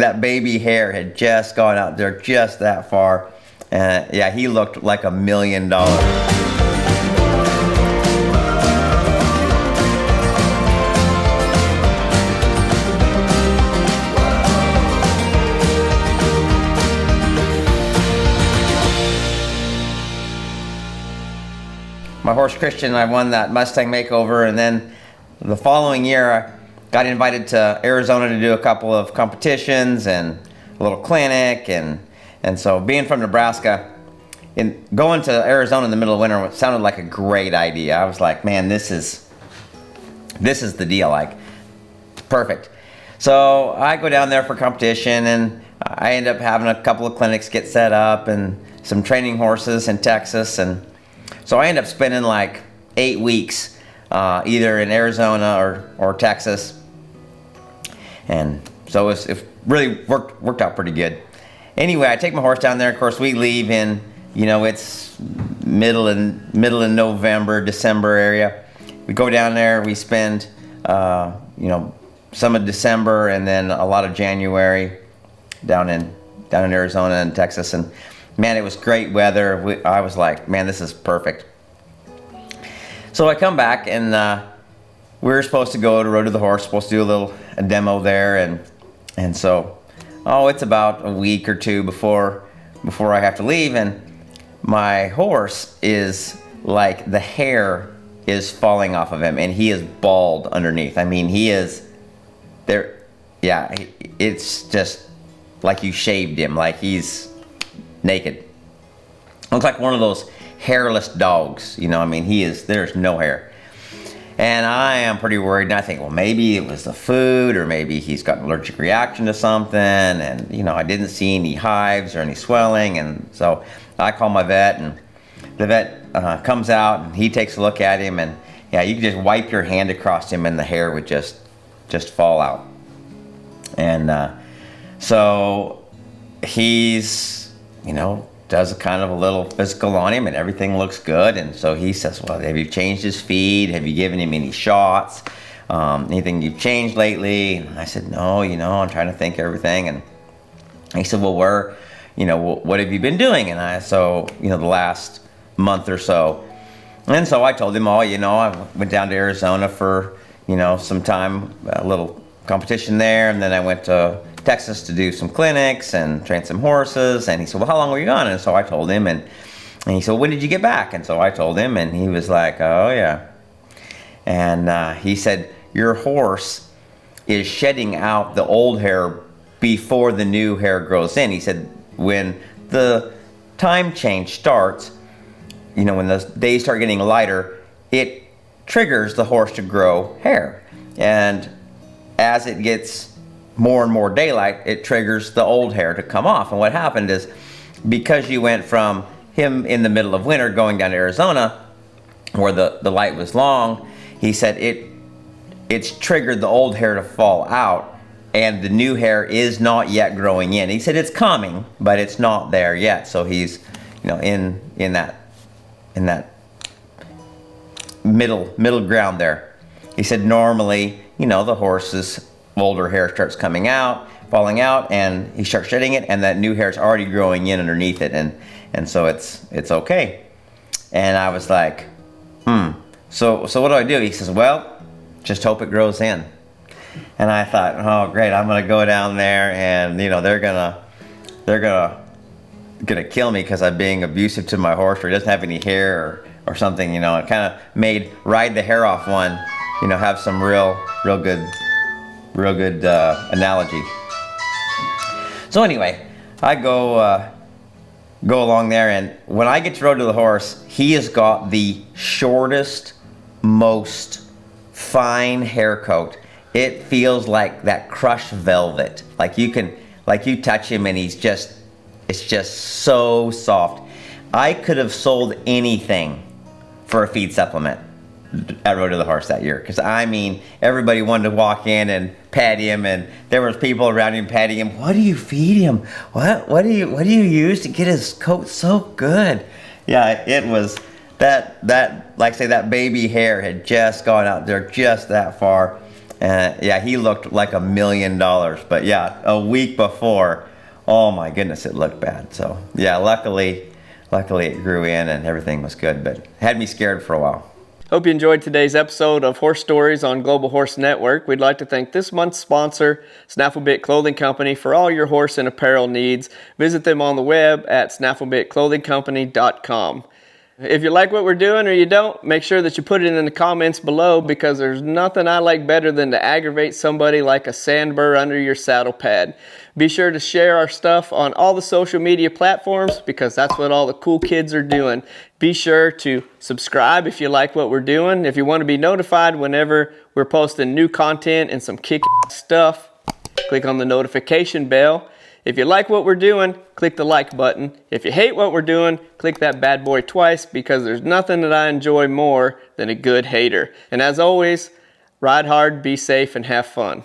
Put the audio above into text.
that baby hair had just gone out there just that far. And yeah, he looked like $1 million. My horse Christian, I won that Mustang makeover, and then the following year I got invited to Arizona to do a couple of competitions and a little clinic, and so being from Nebraska, going to Arizona in the middle of winter sounded like a great idea. I was like, man, this is the deal, like perfect. So I go down there for competition, and I end up having a couple of clinics get set up and some training horses in Texas, and so I end up spending like 8 weeks either in Arizona or Texas, and so it really worked out pretty good. Anyway, I take my horse down there. Of course, we leave in, it's middle in November, December area. We go down there. We spend some of December and then a lot of January down in Arizona and Texas, and man, it was great weather. I was like, man, this is perfect. So I come back, and we were supposed to go to Road to the Horse, supposed to do a demo there, and so, it's about a week or two before I have to leave, and my horse is like, the hair is falling off of him, and he is bald underneath. I mean, he is there. Yeah, it's just like you shaved him, like he's naked. Looks like one of those hairless dogs, I mean, there's no hair. And I am pretty worried, and I think, well, maybe it was the food, or maybe he's got an allergic reaction to something, and I didn't see any hives or any swelling, and so I call my vet, and the vet comes out, and he takes a look at him, and yeah, you could just wipe your hand across him and the hair would just fall out. And so he's, does kind of a little physical on him, and everything looks good. And so he says, well, have you changed his feed? Have you given him any shots? Anything you've changed lately? And I said, no, I'm trying to think of everything. And he said, well, what have you been doing? And the last month or so. And so I told him, I went down to Arizona for, some time, a little competition there. And then I went to Texas to do some clinics and train some horses. And he said, well, how long were you gone? And so I told him, and he said, when did you get back? And so I told him, and he was like, oh yeah. And he said, your horse is shedding out the old hair before the new hair grows in. He said, when the time change starts, when the days start getting lighter, it triggers the horse to grow hair. And as it gets more and more daylight, it triggers the old hair to come off. And what happened is, because you went from him in the middle of winter going down to Arizona, where the light was long, he said it's triggered the old hair to fall out, and the new hair is not yet growing in. He said it's coming, but it's not there yet. So he's, in that middle ground there. He said normally, the horse's older hair starts coming out, falling out, and he starts shedding it, and that new hair is already growing in underneath it, and so it's okay. And I was like, so what do I do? He says, well, just hope it grows in. And I thought, oh great, I'm gonna go down there, and they're gonna kill me because I'm being abusive to my horse, or he doesn't have any hair or something. It kind of made ride the hair off one, have some real good analogy. So anyway, I go along there, and when I get to Road to the Horse, he has got the shortest, most fine hair coat. It feels like that crushed velvet. Like you touch him, and it's just so soft. I could have sold anything for a feed supplement at Road to the Horse that year, because everybody wanted to walk in and pat him, and there was people around him patting him. What do you feed him? What do you use to get his coat so good? Yeah, it was that like I say, that baby hair had just gone out there just that far. And yeah, he looked like $1 million. But yeah, a week before, oh my goodness, it looked bad. So yeah, luckily it grew in and everything was good, but had me scared for a while. Hope you enjoyed today's episode of Horse Stories on Global Horse Network. We'd like to thank this month's sponsor, Snafflebit Clothing Company, for all your horse and apparel needs. Visit them on the web at snafflebitclothingcompany.com. If you like what we're doing or you don't, make sure that you put it in the comments below, because there's nothing I like better than to aggravate somebody like a sandburr under your saddle pad. Be sure to share our stuff on all the social media platforms, because that's what all the cool kids are doing. Be sure to subscribe if you like what we're doing. If you want to be notified whenever we're posting new content and some kick-ass stuff, click on the notification bell. If you like what we're doing, click the like button. If you hate what we're doing, click that bad boy twice, because there's nothing that I enjoy more than a good hater. And as always, ride hard, be safe, and have fun.